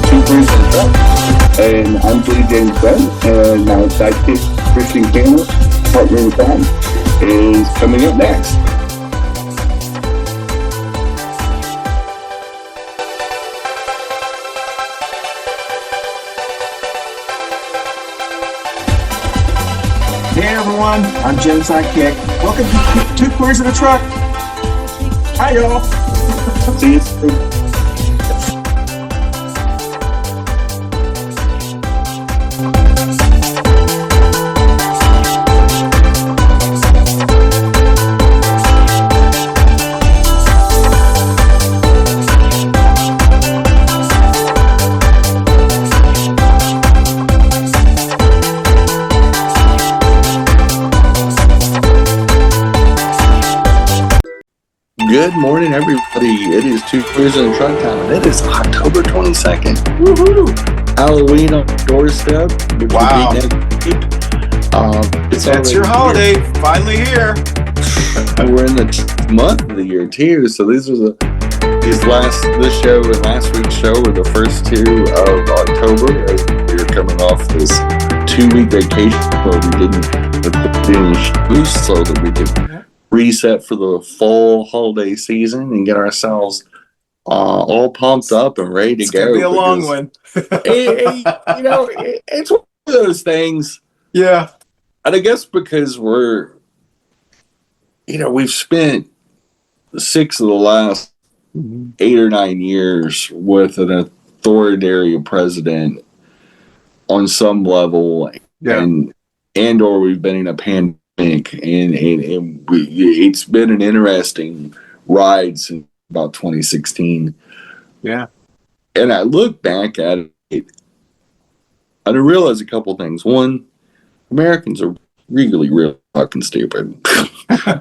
Two Queers and a Truck. And I'm Billy James Gunn, and my sidekick, Christian Cano, partner with Gunn, is coming up next. Hey everyone, I'm Jim's sidekick. Welcome to Two Queers in a Truck. Hi y'all. See you soon. Good morning, everybody. It is Two Queers in a Truck time. It is October 22nd. Woohoo! Halloween on the doorstep. Wow. It's your holiday. Here. Finally here. We're in the month of the year, too. So this show and last week's show were the first two of October as we were coming off this 2-week vacation where we didn't record any shows so that we could reset for the fall holiday season and get ourselves all pumped up and ready to go. It's going to be a long one. It's one of those things. Yeah. And I guess because we've spent 6 of the last 8 or 9 years with an authoritarian president on some level, and or we've been in a pandemic. It's been an interesting ride since about 2016. Yeah. And I look back at it and I realize a couple things. One, Americans are really fucking stupid.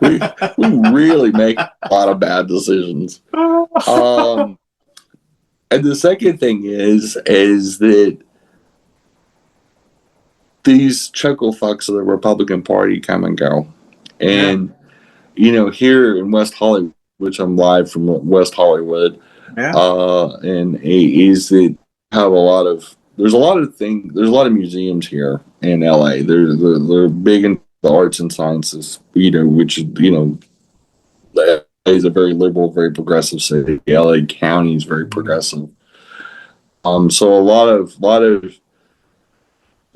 we really make a lot of bad decisions. And the second thing is that these chuckle fucks of the Republican Party come and go. And, here in West Hollywood, which I'm live from West Hollywood, and is that there's a lot of museums here in LA. They're big in the arts and sciences, which LA is a very liberal, very progressive city. LA County is very progressive. So a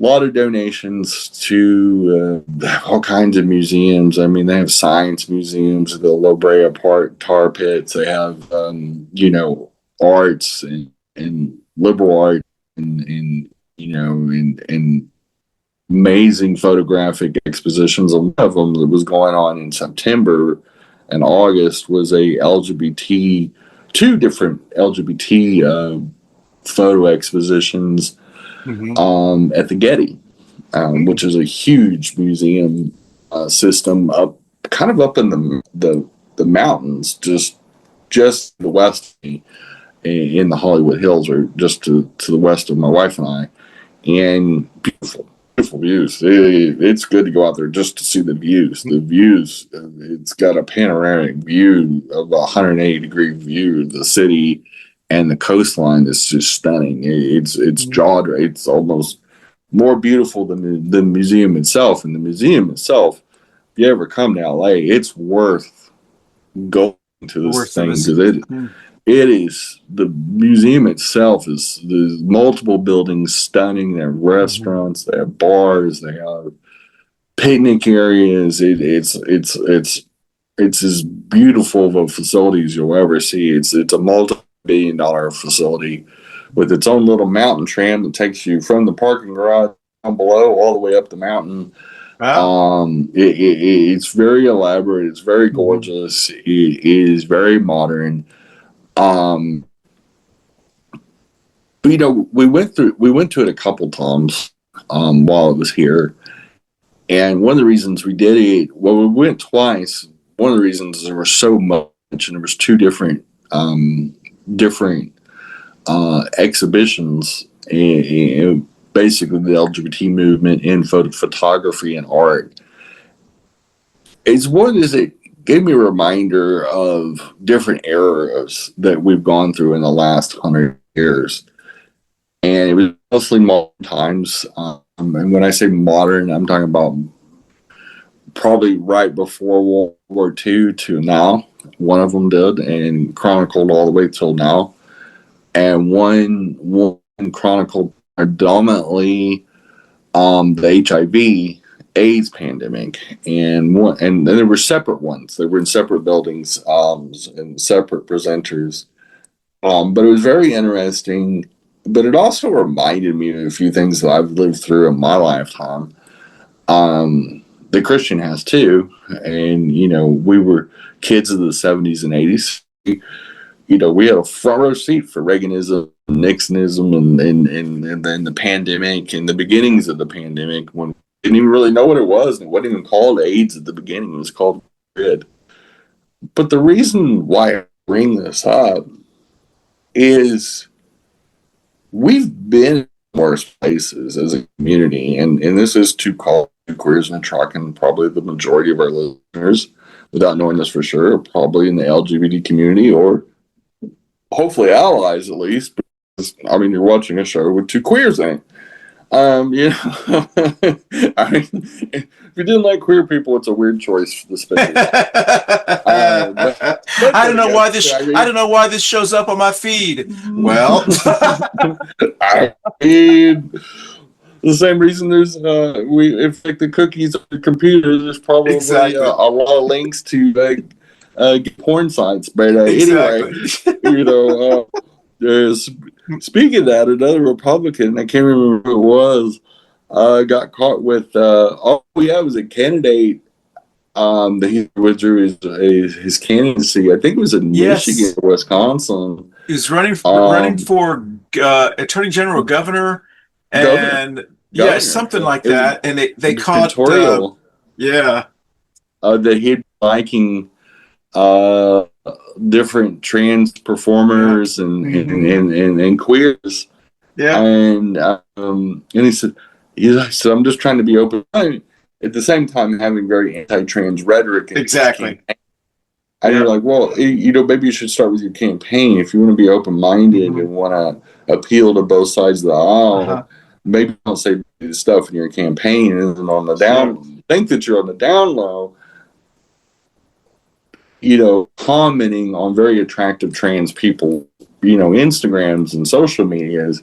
lot of donations to all kinds of museums. I mean, they have science museums, the La Brea tar pits. They have, arts and liberal art and amazing photographic expositions. One of them that was going on in September and August was two different LGBT photo expositions at the Getty, which is a huge museum system up in the mountains, just the west in the Hollywood Hills, or just to the west of my wife and I, and beautiful views. It's good to go out there just to see the views. The views, it's got a panoramic view of a 180-degree view of the city. And the coastline is just stunning. It's it's almost more beautiful than the museum itself. And the museum itself, if you ever come to LA, it's worth going to this thing, because it is, the museum itself is, there's multiple buildings, stunning. They have restaurants, they have bars, they have picnic areas. It's as beautiful of a facility as you'll ever see. It's a multi-billion-dollar facility with its own little mountain tram that takes you from the parking garage down below all the way up the mountain. Wow. It's very elaborate. It's very gorgeous. It is very modern. But, we went to it a couple times while it was here, and one of the reasons we did it, we went twice. One of the reasons is there was so much, and there was two different exhibitions, and basically the LGBT movement in photography and art. It gave me a reminder of different eras that we've gone through in the last 100 years. and it was mostly modern times. And when I say modern, I'm talking about probably right before World War II to now. One of them did, and chronicled all the way till now. And one chronicled predominantly the HIV/AIDS pandemic, and there were separate ones. They were in separate buildings and separate presenters. But it was very interesting. But it also reminded me of a few things that I've lived through in my lifetime. The Christian has too, and we were kids of the '70s and '80s. We had a front row seat for Reaganism, Nixonism, and then the pandemic and the beginnings of the pandemic when we didn't even really know what it was. And it wasn't even called AIDS at the beginning. It was called COVID. But the reason why I bring this up is we've been in worse places as a community. And this is to call queers in a truck, and probably the majority of our listeners, without knowing this for sure, are probably in the LGBT community or hopefully allies at least, because you're watching a show with two queers in it. If you didn't like queer people, it's a weird choice for the space. I don't know why this. I don't know why this shows up on my feed. Well, the same reason there's if like the cookies on your computer, there's probably exactly. a lot of links to porn sites. But anyway, speaking of that, another Republican, I can't remember who it was, got caught with it was a candidate that he withdrew his candidacy. I think it was in Michigan or Wisconsin. He was running for Attorney General, Governor, and something like that. And they caught that he'd liking different trans performers and queers. And he said, I'm just trying to be open. At the same time, having very anti-trans rhetoric. Exactly. And you're like, well, maybe you should start with your campaign. If you want to be open-minded and want to appeal to both sides of the aisle, maybe don't say stuff in your campaign and then on the down, think that you're on the down low, commenting on very attractive trans people, Instagrams and social medias.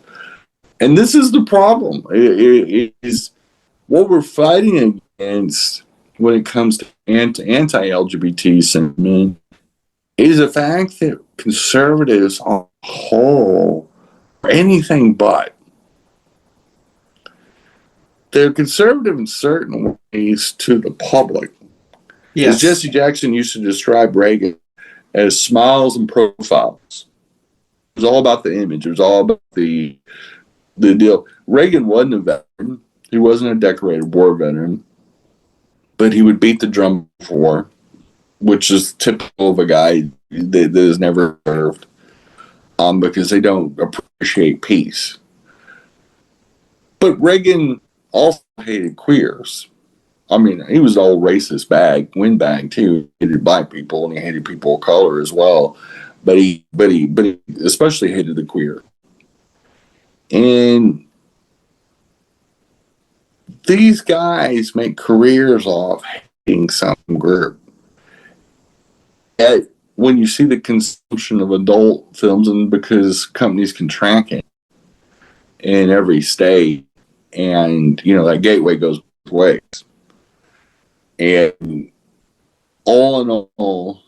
And this is the problem. It is what we're fighting against when it comes to anti-LGBT sentiment is the fact that conservatives on the whole are anything but. They're conservative in certain ways to the public. Yes. As Jesse Jackson used to describe Reagan as smiles and profiles. It was all about the image. It was all about the deal. Reagan wasn't a veteran. He wasn't a decorated war veteran. But he would beat the drum for war, which is typical of a guy that has never served, because they don't appreciate peace. But Reagan also hated queers. He was all racist windbag too. He hated black people and he hated people of color as well. But he especially hated the queer. And these guys make careers off hating some group. Yet, when you see the consumption of adult films, and because companies can track it in every state, and that gateway goes both ways. And all in all,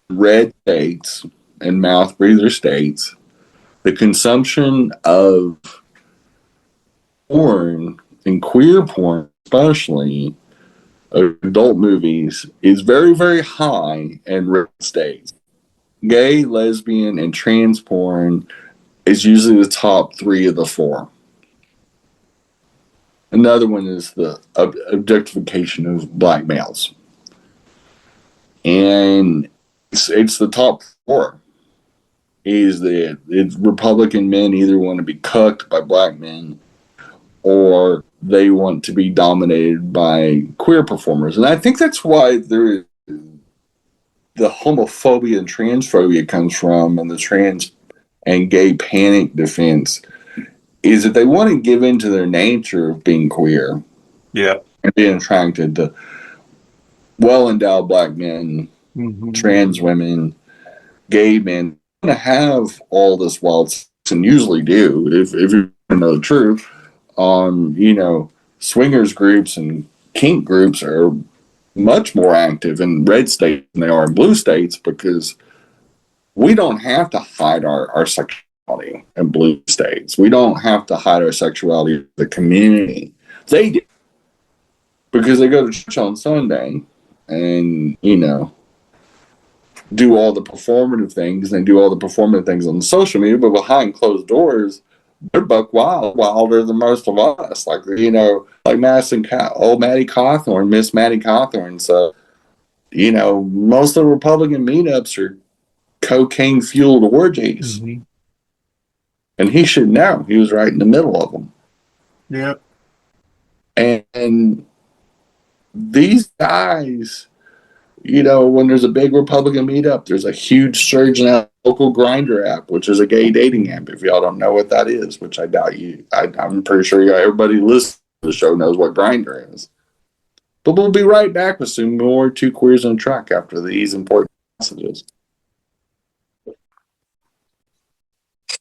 red states and mouth breather states, the consumption of porn and queer porn, especially adult movies, is very, very high in red states. Gay, lesbian, and trans porn is usually the top 3 of the 4. Another one is the objectification of black males. And it's the top 4. It's Republican men either want to be cucked by black men or they want to be dominated by queer performers. And I think that's why the homophobia and transphobia comes from, and the trans and gay panic defense is that they want to give into their nature of being queer. Yeah. And being attracted to well-endowed black men, trans women, gay men. They want to have all this wild sex, and usually do, if you know the truth. Swingers groups and kink groups are much more active in red states than they are in blue states, because we don't have to hide our sexuality in blue states. We don't have to hide our sexuality in the community. They do, because they go to church on Sunday and, do all the performative things, and do all the performative things on the social media, but behind closed doors, they're buck wild, wilder than most of us. Like, like old Maddie Cawthorn, Miss Maddie Cawthorn. So, most of the Republican meetups are cocaine-fueled orgies. Mm-hmm. And he should know. He was right in the middle of them. Yep. And these guys, when there's a big Republican meetup, there's a huge surge in that local Grindr app, which is a gay dating app. If y'all don't know what that is, which I doubt you, I'm pretty sure everybody listening to the show knows what Grindr is. But we'll be right back with some more Two Queers in a Truck after these important messages.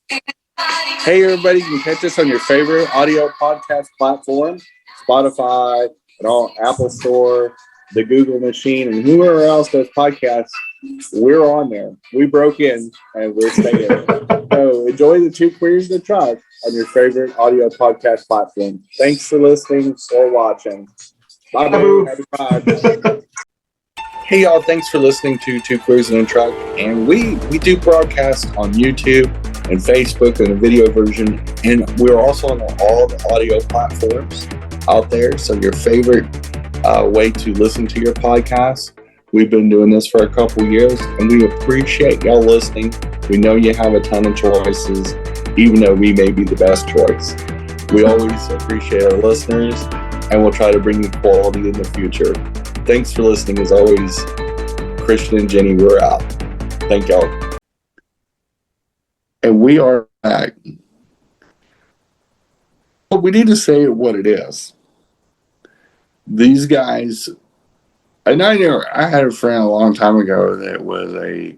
Hey, everybody, you can catch us on your favorite audio podcast platform, Spotify, and all Apple Store, the Google machine, and whoever else does podcasts. We're on there. We broke in, and we're staying. So enjoy the Two Queers in the Truck on your favorite audio podcast platform. Thanks for listening or watching. Bye, boo. Happy Pride. Hey, y'all. Thanks for listening to Two Queers in a Truck. And we do broadcast on YouTube and Facebook in a video version. And we're also on all the audio platforms out there. So your favorite way to listen to your podcast. We've been doing this for a couple years, and we appreciate y'all listening. We know you have a ton of choices, even though we may be the best choice. We always appreciate our listeners, and we'll try to bring you quality in the future. Thanks for listening. As always, Christian and Jenny, we're out. Thank y'all. And we are back. But we need to say what it is. These guys, and I had a friend a long time ago that was a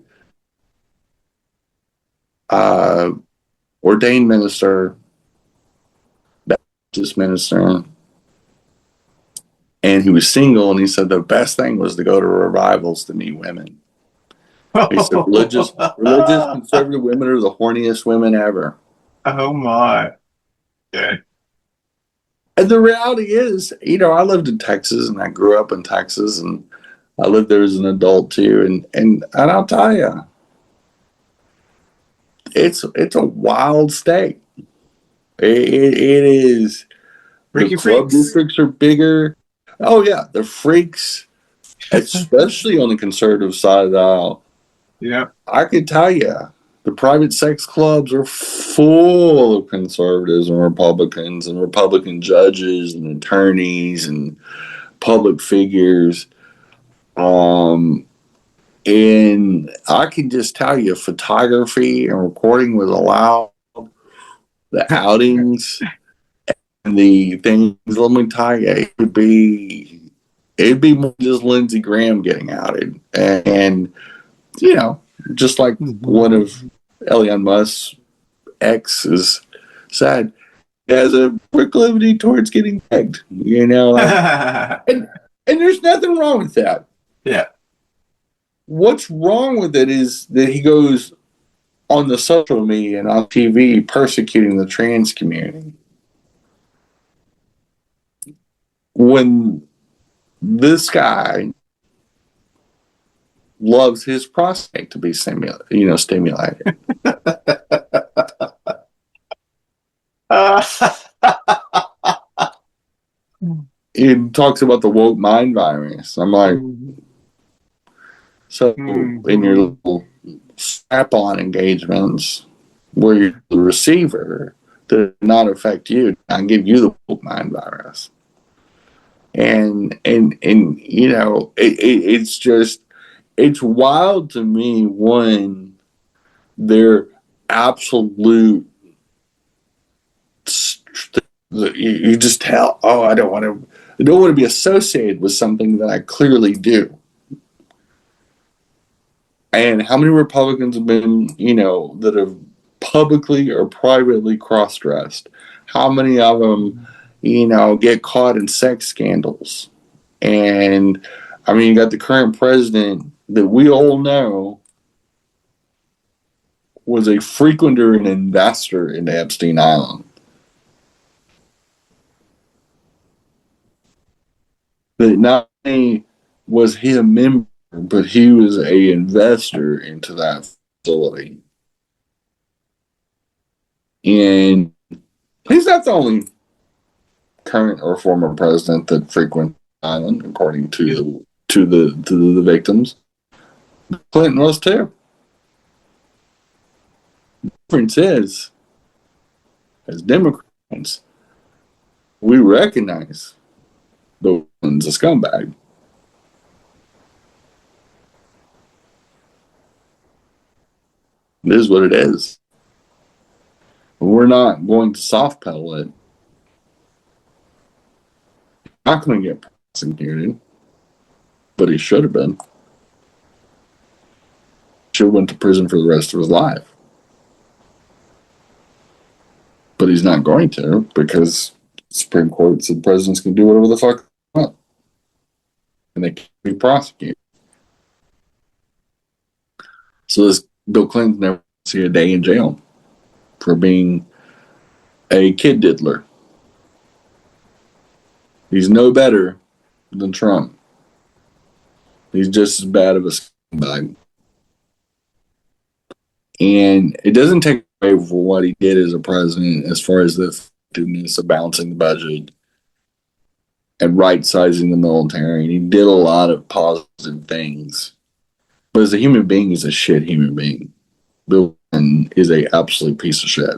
ordained minister, Baptist minister, and he was single, and he said the best thing was to go to revivals to meet women. He said religious conservative women are the horniest women ever. Oh my. Yeah. And the reality is, I lived in Texas, and I grew up in Texas, and I lived there as an adult too. And I'll tell you, it's a wild state. It is. Freaky the club freaks. Districts are bigger. Oh yeah, the freaks, especially on the conservative side of the aisle. Yeah. I can tell you, the private sex clubs are full of conservatives and Republican judges and attorneys and public figures. And I can just tell you, photography and recording was allowed. The outings and the things, let me tell you, it'd be more just Lindsey Graham getting outed. And just like one of Elon Musk's exes said, has a proclivity towards getting pegged, and there's nothing wrong with that. Yeah. What's wrong with it is that he goes on the social media and on TV persecuting the trans community. When this guy loves his prostate to be stimulated. He talks about the woke mind virus. I'm like, so in your little strap-on engagements where you're the receiver, does not affect you. I give you the woke mind virus. And it's just, it's wild to me when their absolute You just tell, oh, I don't want to be associated with something that I clearly do. And how many Republicans have been, that have publicly or privately cross-dressed? How many of them, get caught in sex scandals? And I mean, you got the current president that we all know was a frequenter and investor in Epstein Island. That not only was he a member, but he was a investor into that facility. And he's not the only current or former president that frequented the island, according to the victims. Clinton was too. The difference is, as Democrats, we recognize Bill Clinton's a scumbag. It is what it is. We're not going to soft pedal it. Not going to get prosecuted, but he should have been. Should have went to prison for the rest of his life. But he's not going to, because the Supreme Court said presidents can do whatever the fuck they want. And they can't be prosecuted. So this Bill Clinton never see a day in jail for being a kid diddler. He's no better than Trump. He's just as bad of a scumbag. And it doesn't take away from what he did as a president as far as the effectiveness of balancing the budget and right-sizing the military. And he did a lot of positive things. But as a human being, he's a shit human being. Bill Clinton is an absolute piece of shit.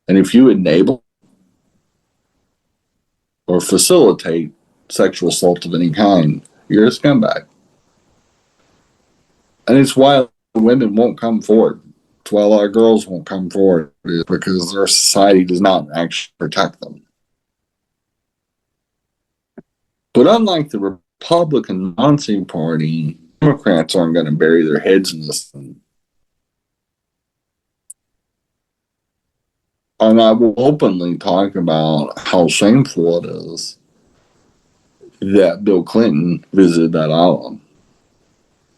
And if you enable or facilitate sexual assault of any kind, you're a scumbag. And it's why women won't come forward. It's why a lot of girls won't come forward, because our society does not actually protect them. But unlike the Republican Nazi Party, Democrats aren't going to bury their heads in this thing. And I will openly talk about how shameful it is that Bill Clinton visited that island.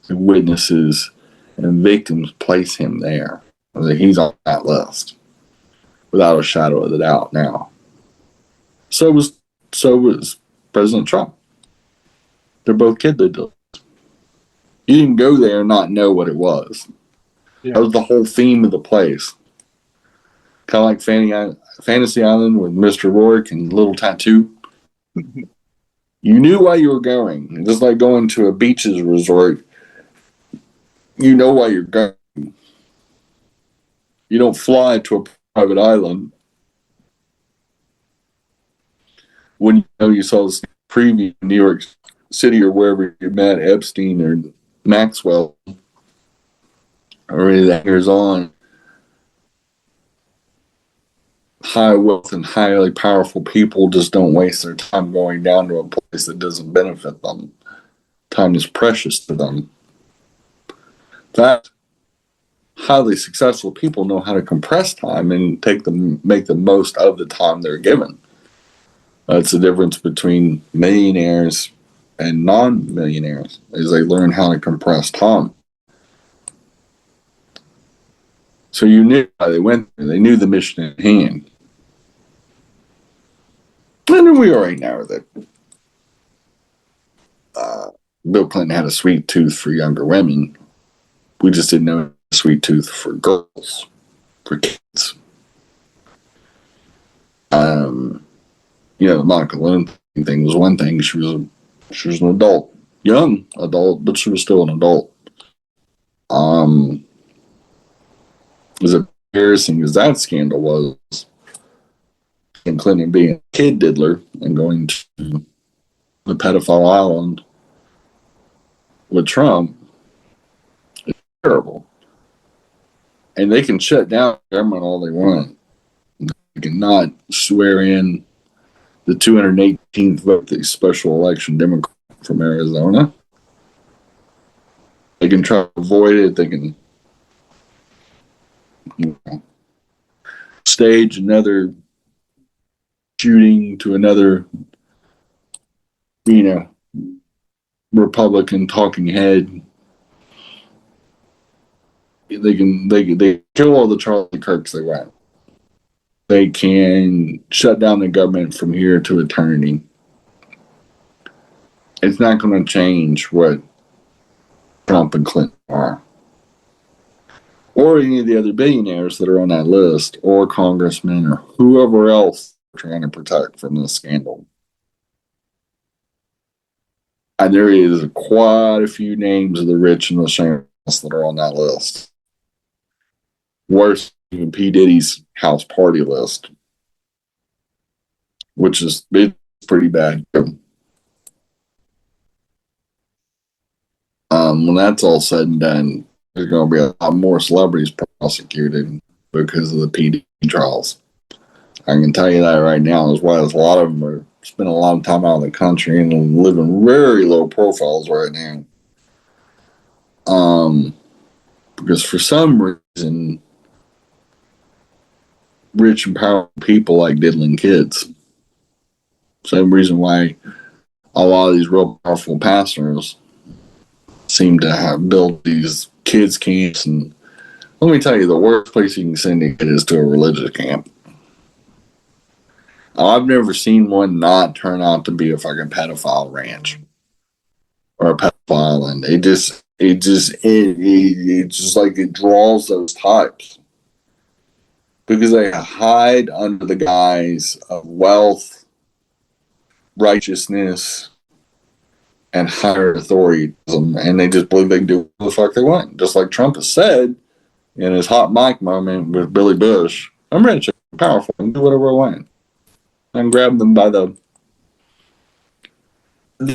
Witnesses and victims place him there. He's on that list, without a shadow of a doubt now. So was President Trump. They're both kid diddlers. You didn't go there and not know what it was. Yeah. That was the whole theme of the place. Kind of like Fantasy Island with Mr. Rourke and Little Tattoo. You knew why you were going. Just like going to a beaches resort, you know why you're going. You don't fly to a private island when you know you saw this preview in New York City or wherever you met Epstein or Maxwell or any of that years on. High wealth and highly powerful people just don't waste their time going down to a place that doesn't benefit them. Time is precious to them. That highly successful people know how to compress time and make the most of the time they're given. That's the difference between millionaires and non-millionaires, is they learn how to compress time. So you knew why they went there. They knew the mission at hand. And we already know that Bill Clinton had a sweet tooth for younger women. We just didn't know a sweet tooth for girls, for kids. The Monica Lewinsky thing was one thing. She was an adult, young adult, but she was still an adult. As embarrassing as that scandal was, and Clinton being a kid diddler and going to the pedophile island with Trump, it's terrible. And they can shut down the government all they want. They cannot swear in the 218th vote, the special election Democrat from Arizona. They can try to avoid it. They can stage another shooting to another, Republican talking head. They kill all the Charlie Kirks they want. They can shut down the government from here to eternity. It's not going to change what Trump and Clinton are, or any of the other billionaires that are on that list, or congressmen, or whoever else they're trying to protect from this scandal. And there is quite a few names of the rich and the shameless that are on that list. Worse than P. Diddy's house party list, which is pretty bad. When that's all said and done, there's going to be a lot more celebrities prosecuted because of the P. Diddy trials. I can tell you that right now, as well as a lot of them are spending a lot of time out of the country and living very low profiles right now. Because for some reason, rich and powerful people like diddling kids. Same reason why a lot of these real powerful pastors seem to have built these kids camps. And let me tell you, the worst place you can send a kid is to a religious camp. I've never seen one not turn out to be a fucking pedophile ranch or a pedophile island. It's just like it draws those types because they hide under the guise of wealth, righteousness, and higher authoritism, and they just believe they can do what the fuck they want. Just like Trump has said in his hot mic moment with Billy Bush, I'm rich, I'm powerful, I can do whatever I want. And grab them by the...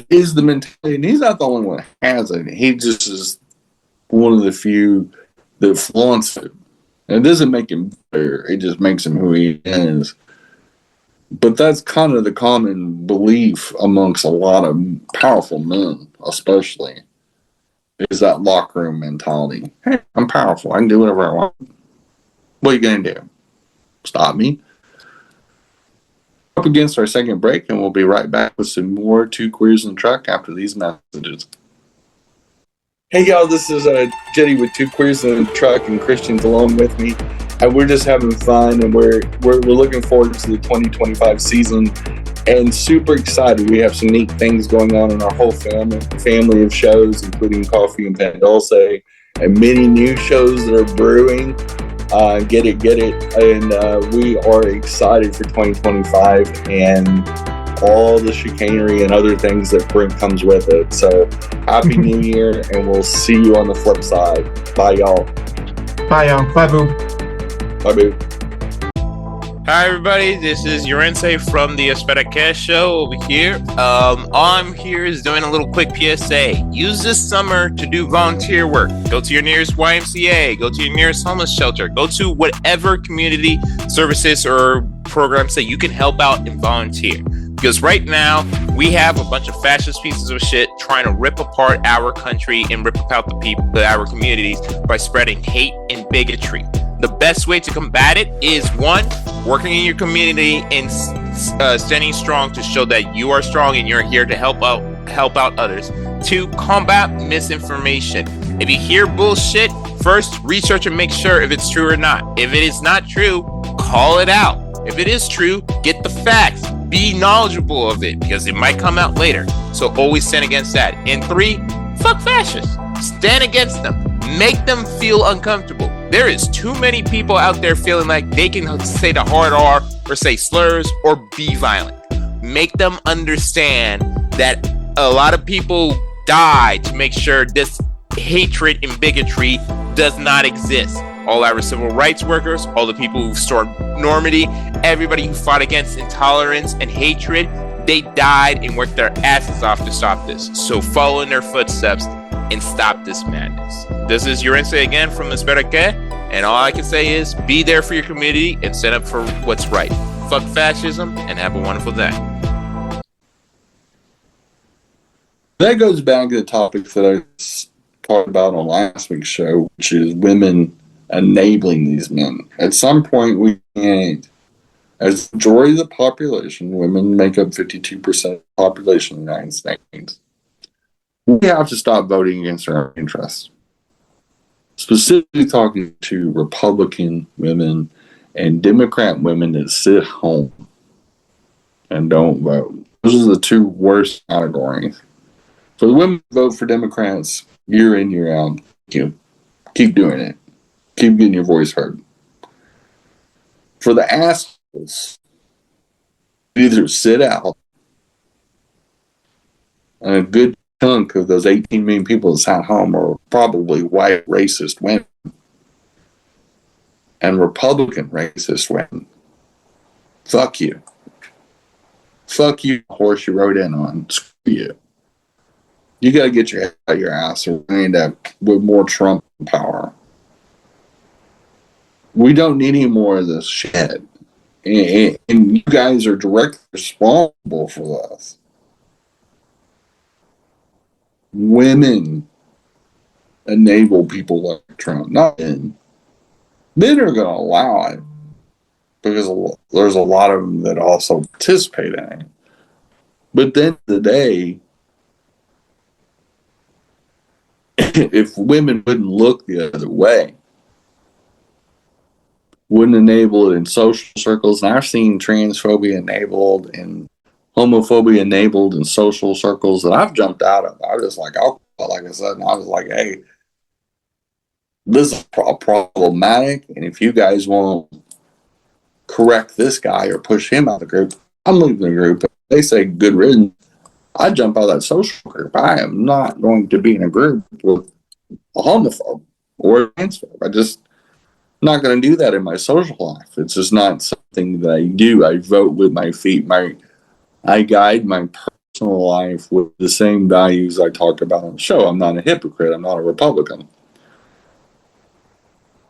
Is the mentality, and he's not the only one that has it. He just is one of the few that flaunts it. And it doesn't make him better, it just makes him who he is. But that's kind of the common belief amongst a lot of powerful men, especially, is that locker room mentality. Hey, I'm powerful. I can do whatever I want. What are you going to do? Stop me? Up against our second break, and we'll be right back with some more Two Queers in the Truck after these messages. Hey, y'all, this is Jetty with Two Queers in the Truck, and Christian's along with me. And we're just having fun, and we're looking forward to the 2025 season, and super excited. We have some neat things going on in our whole family of shows, including Coffee and Pan Dulce, and many new shows that are brewing. Get it, and we are excited for 2025 and all the chicanery and other things that comes with it. So, Happy New Year, and we'll see you on the flip side. Bye, y'all. Bye, y'all. Bye, boo. Bye, boo. Hi, everybody. This is Yorense from the Americo show over here. All I'm here is doing a little quick PSA. Use this summer to do volunteer work. Go to your nearest YMCA. Go to your nearest homeless shelter. Go to whatever community services or programs that you can help out and volunteer. Because right now, we have a bunch of fascist pieces of shit trying to rip apart our country and rip apart the people, our communities, by spreading hate and bigotry. The best way to combat it is, one, working in your community and standing strong to show that you are strong and you're here to help out others. Two, combat misinformation. If you hear bullshit, first research and make sure if it's true or not. If it is not true, call it out. If it is true, get the facts. Be knowledgeable of it because it might come out later. So always stand against that. And three, fuck fascists. Stand against them. Make them feel uncomfortable. There is too many people out there feeling like they can say the hard R or say slurs or be violent. Make them understand that a lot of people die to make sure this hatred and bigotry does not exist. All our civil rights workers, all the people who restored normity, everybody who fought against intolerance and hatred, they died and worked their asses off to stop this. So follow in their footsteps and stop this madness. This is Yorense again from Americo, And all I can say is be there for your community and stand up for what's right. Fuck fascism and have a wonderful day. That goes back to the topic that I talked about on last week's show, which is women enabling these men. At some point, we can't. As the majority of the population, women make up 52% of the population in the United States. We have to stop voting against our own interests. Specifically talking to Republican women and Democrat women that sit home and don't vote. Those are the two worst categories. For the women who vote for Democrats year in, year out, keep doing it. Keep getting your voice heard. For the assholes, either sit out, and a good chunk of those 18 million people that sat home are probably white racist women and Republican racist women. Fuck you. Fuck you, horse you rode in on. Screw you. You got to get your head out of your ass or end up with more Trump power. We don't need any more of this shit. And you guys are directly responsible for this. Women enable people like Trump, not men. Men are going to allow it because there's a lot of them that also participate in it. But at the end of the day, if women wouldn't look the other way, wouldn't enable it in social circles, and I've seen transphobia enabled and homophobia enabled in social circles that I've jumped out of. I was just like, like I said, and I was like, hey, this is problematic, and if you guys won't correct this guy or push him out of the group, I'm leaving the group. If they say good riddance, I jump out of that social group. I am not going to be in a group with a homophobe or a transphobe. I just not going to do that in my social life. It's just not something that I do. I vote with my feet. I guide my personal life with the same values I talk about on the show. I'm not a hypocrite. I'm not a Republican.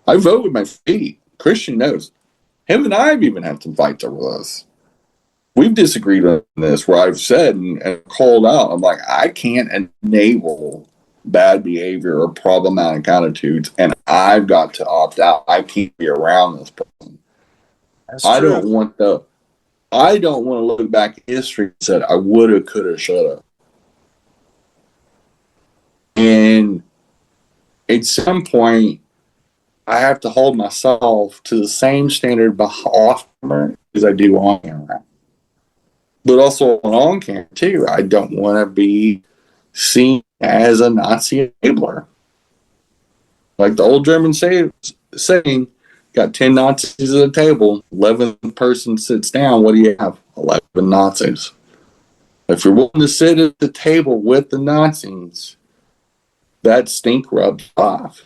I vote with my feet. Christian knows. Him and I have even had some fights over this. We've disagreed on this where I've said and called out, I'm like, I can't enable bad behavior or problematic attitudes, and I've got to opt out. I can't be around this person. I don't want to look back at history and said I woulda, coulda, shoulda. And at some point, I have to hold myself to the same standard off camera as I do on camera. But also on camera, too. I don't want to be seen as a Nazi enabler. Like the old German saying, got 10 Nazis at a table, 11th person sits down, what do you have? 11 Nazis. If you're willing to sit at the table with the Nazis, that stink rubs off.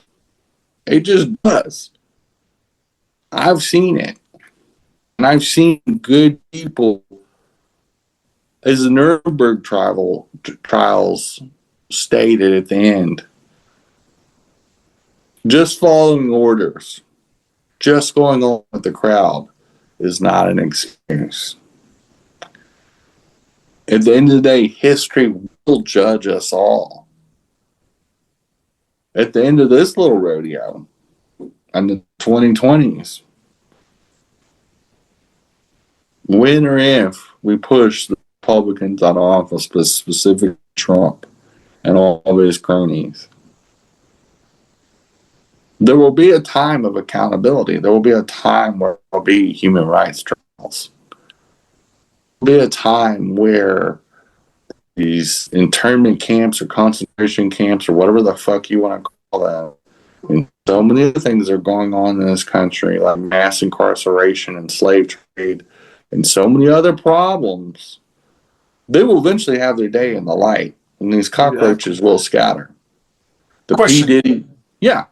It just does. I've seen it. And I've seen good people, as the Nuremberg trials stated at the end, just following orders, just going along with the crowd is not an excuse. At the end of the day, history will judge us all. At the end of this little rodeo, in the 2020s, when or if we push the Republicans out of office, but specifically Trump and all of his cronies, there will be a time of accountability. There will be a time where there will be human rights trials. There will be a time where these internment camps or concentration camps or whatever the fuck you want to call that, and so many other things are going on in this country, like mass incarceration and slave trade and so many other problems, they will eventually have their day in the light, and these cockroaches will scatter. The P. Diddy, yeah.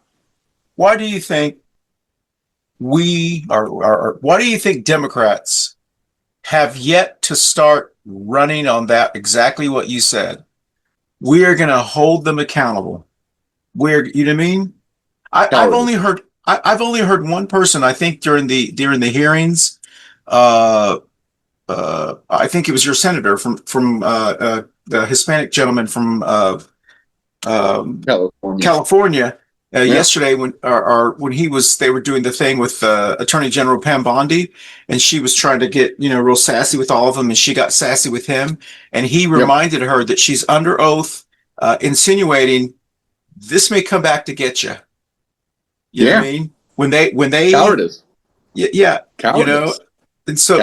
Why do you think why do you think Democrats have yet to start running on that, exactly what you said? We are going to hold them accountable. You know what I mean? I've only heard one person. I think during the hearings, uh, I think it was your senator from the Hispanic gentleman from California. California Yeah. yesterday when they were doing the thing with Attorney General Pam Bondi, and she was trying to get real sassy with all of them, and she got sassy with him, and he Yep. reminded her that she's under oath, insinuating this may come back to get you. You know what I mean? When they Cowardice. yeah, Cowardice. and so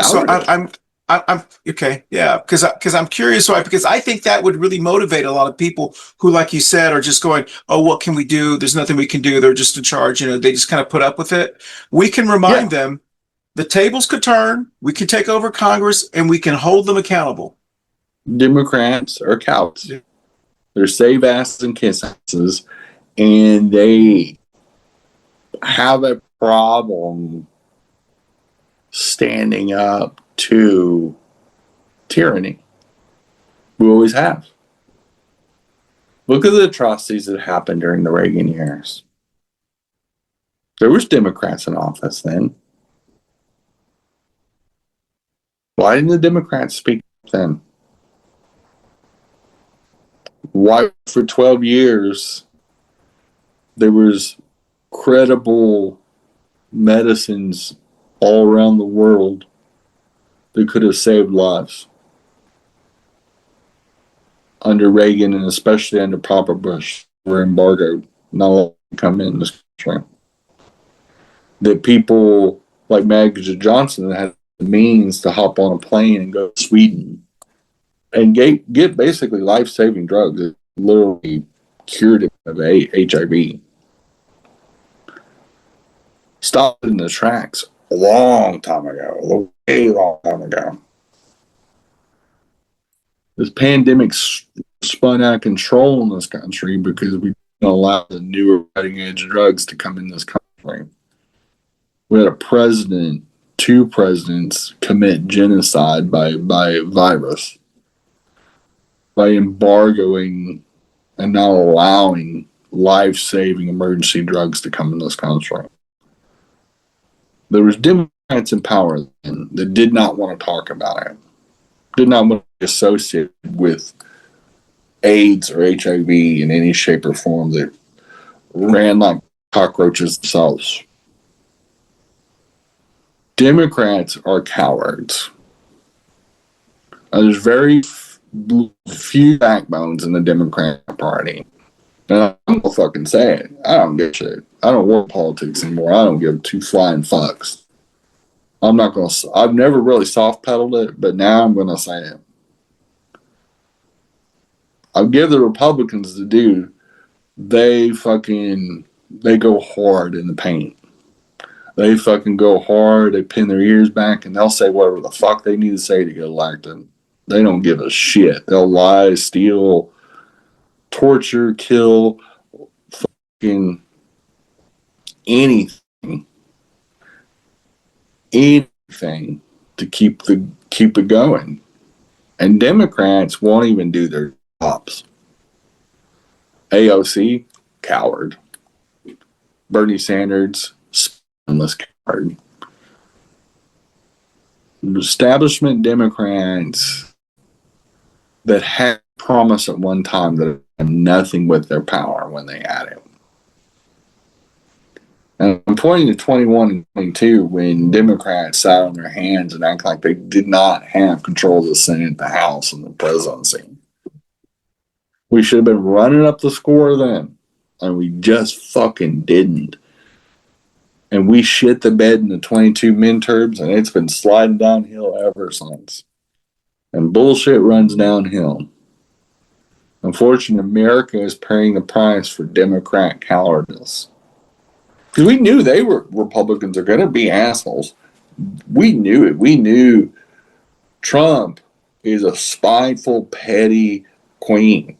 I'm okay, yeah, because I'm curious why, because I think that would really motivate a lot of people who, like you said, are just going, oh, what can we do? There's nothing we can do. They're just in charge. They just kind of put up with it. We can remind them the tables could turn. We can take over Congress, and we can hold them accountable. Democrats are cowards. They're save asses and kiss asses, and they have a problem standing up to tyranny. We always have. Look at the atrocities that happened during the Reagan years. There was Democrats in office then. Why didn't the Democrats speak up then? Why for 12 years there was credible medicines all around the world that could have saved lives under Reagan, and especially under Papa Bush, were embargoed, not allowed to come in this country. That people like Magic Johnson had the means to hop on a plane and go to Sweden and get basically life-saving drugs that literally cured of HIV. Stopped in the tracks a long time ago, a way long time ago. This pandemic spun out of control in this country because we didn't allow the newer cutting-edge drugs to come in this country. We had two presidents commit genocide by virus, by embargoing and not allowing life-saving emergency drugs to come in this country. There was Democrats in power then that did not want to talk about it, did not want to be associated with AIDS or HIV in any shape or form, that ran like cockroaches themselves. Democrats are cowards. There's very few backbones in the Democratic Party. And I'm gonna fucking say it. I don't give a shit. I don't work politics anymore. I don't give two flying fucks. I've never really soft pedaled it, but now I'm gonna say it. I'll give the Republicans the due. They go hard in the paint. They fucking go hard. They pin their ears back, and they'll say whatever the fuck they need to say to get elected. They don't give a shit. They'll lie, steal, torture, kill, fucking anything to keep it going. And Democrats won't even do their jobs. AOC, coward. Bernie Sanders, spineless coward. Establishment Democrats that had promised at one time that had nothing with their power when they had it. And I'm pointing to 21 and 22 when Democrats sat on their hands and acted like they did not have control of the Senate, the House, and the presidency. We should have been running up the score then, and we just fucking didn't. And we shit the bed in the 22 midterms, and it's been sliding downhill ever since. And bullshit runs downhill. Unfortunately, America is paying the price for Democrat cowardice. Because we knew Republicans are going to be assholes. We knew it. We knew Trump is a spiteful, petty queen.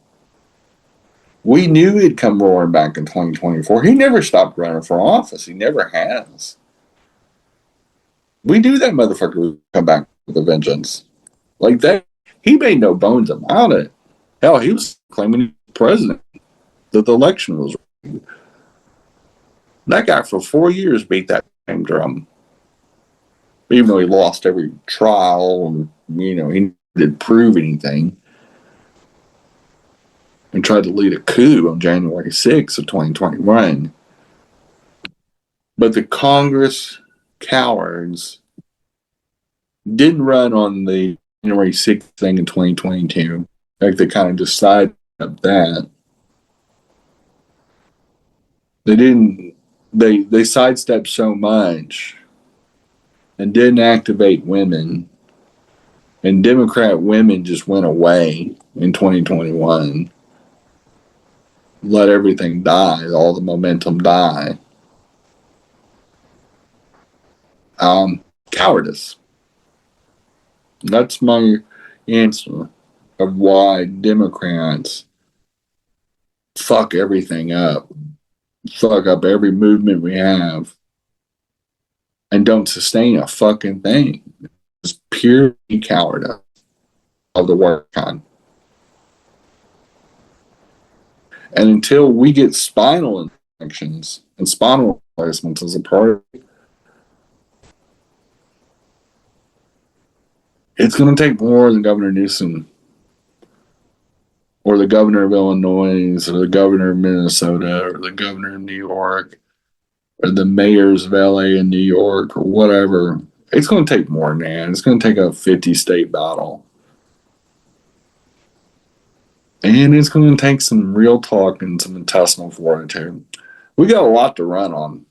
We knew he'd come roaring back in 2024. He never stopped running for office. He never has. We knew that motherfucker would come back with a vengeance. Like that. He made no bones about it. Hell, he was claiming he was president, that the election was rigged. That guy for 4 years beat that same drum. Even though he lost every trial, and, he didn't prove anything. And tried to lead a coup on January 6th of 2021. But the Congress cowards didn't run on the January 6th thing in 2022. Like, they kind of decided that. They didn't, they sidestepped so much and didn't activate women. And Democrat women just went away in 2021. Let everything die, all the momentum die. Cowardice. That's my answer of why Democrats fuck everything up. Fuck up every movement we have. And don't sustain a fucking thing. It's pure cowardice of the work kind. And until we get spinal infections and spinal replacements as a party, it's going to take more than Governor Newsom or the governor of Illinois or the governor of Minnesota or the governor of New York or the mayors of LA and New York or whatever. It's going to take more than that. It's going to take a 50-state battle. And it's going to take some real talk and some intestinal fortitude. We got a lot to run on.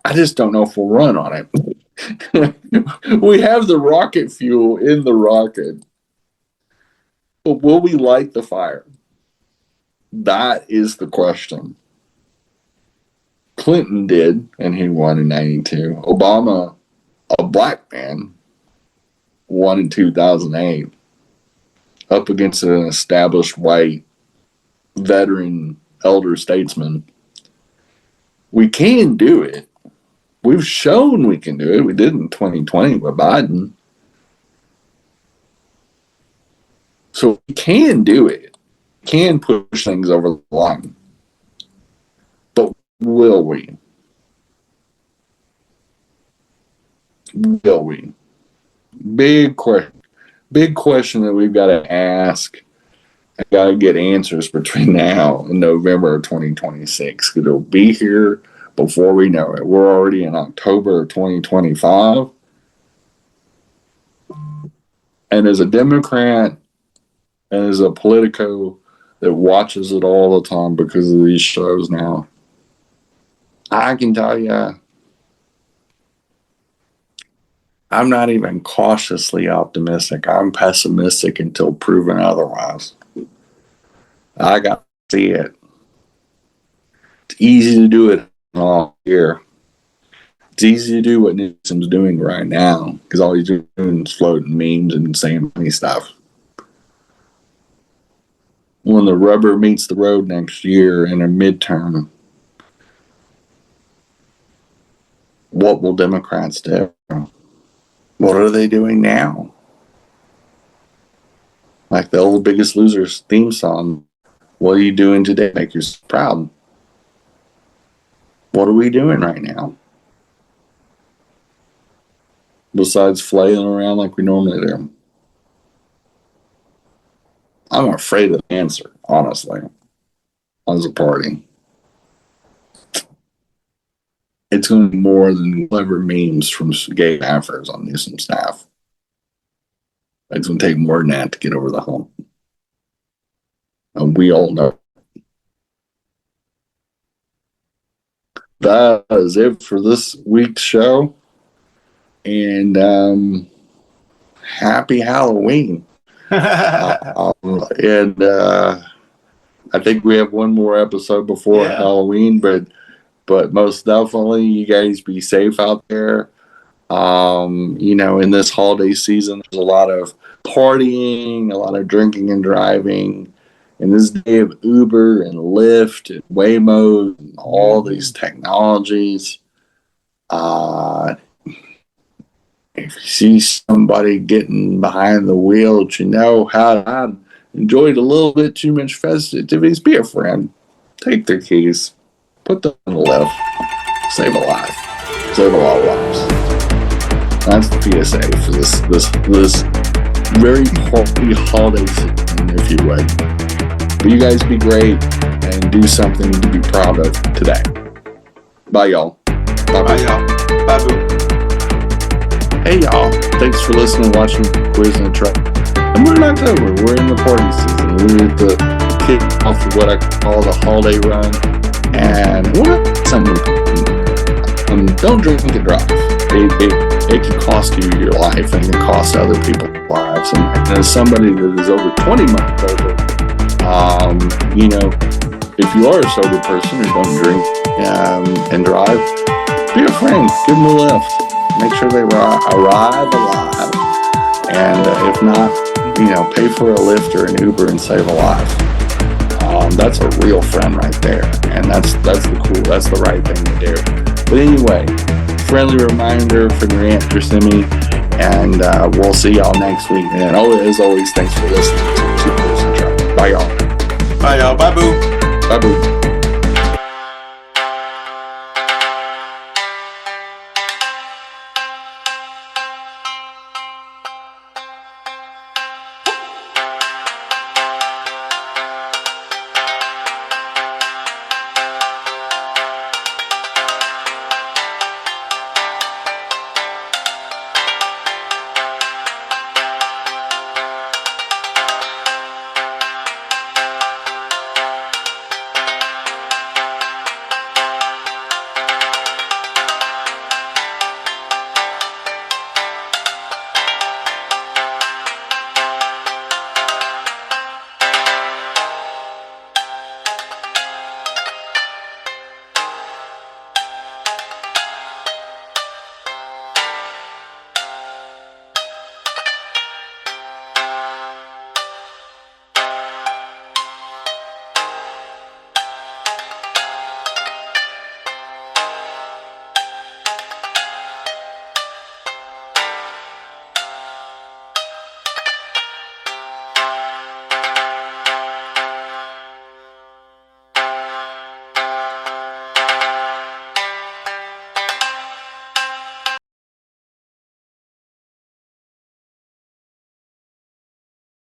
I just don't know if we'll run on it. We have the rocket fuel in the rocket. But will we light the fire? That is the question. Clinton did, and he won in 92. Obama, a black man, won in 2008. Up against an established white veteran elder statesman. We can do it. We've shown we can do it. We did in 2020 with Biden. So we can do it. We can push things over the line. But will we? Will we? Big question. Big question that we've got to ask. I got to get answers between now and November of 2026. Because it'll be here before we know it. We're already in October of 2025. And as a Democrat and as a Politico that watches it all the time because of these shows now, I can tell you, I'm not even cautiously optimistic. I'm pessimistic until proven otherwise. I got to see it. It's easy to do it all year. It's easy to do what Newsom's doing right now because all he's doing is floating memes and saying funny stuff. When the rubber meets the road next year in a midterm, what will Democrats do? What are they doing now? Like the old Biggest Losers theme song. What are you doing today to make yourself proud? What are we doing right now? Besides flailing around like we normally do. I'm afraid of the answer, honestly, as a party. It's going to be more than clever memes from gay staffers on Newsom staff. It's going to take more than that to get over the hump. And we all know. That is it for this week's show. And happy Halloween. And I think we have one more episode before Halloween, but most definitely you guys be safe out there. In this holiday season, there's a lot of partying, a lot of drinking and driving. In this day of Uber and Lyft and Waymo and all these technologies, if you see somebody getting behind the wheel that you know how I enjoyed a little bit too much festivities, be a friend. take their keys, put them in the lift, save a life, save a lot of lives. That's the PSA for this very quality holiday season, if you would. But you guys be great and do something to be proud of today. Bye, y'all. Bye, y'all. Bye, boo. Hey, y'all. Thanks for listening and watching Quiz in the Truck. And we're in October. We're in the party season. We're at the kick off of what I call the holiday run. And something. Don't drink and drive. It can cost you your life and it can cost other people's lives. And as somebody that is over 20 months over, if you are a sober person and don't drink and drive, be a friend, give them a lift, make sure they arrive alive, and if not, pay for a Lyft or an Uber and save a life. That's a real friend right there, and that's the right thing to do. But anyway, friendly reminder from your Aunt Gersemi, and we'll see y'all next week. And as always, thanks for listening to Quiz in the Truck. Bye, y'all. Bye, y'all. Bye, boo. Bye, boo.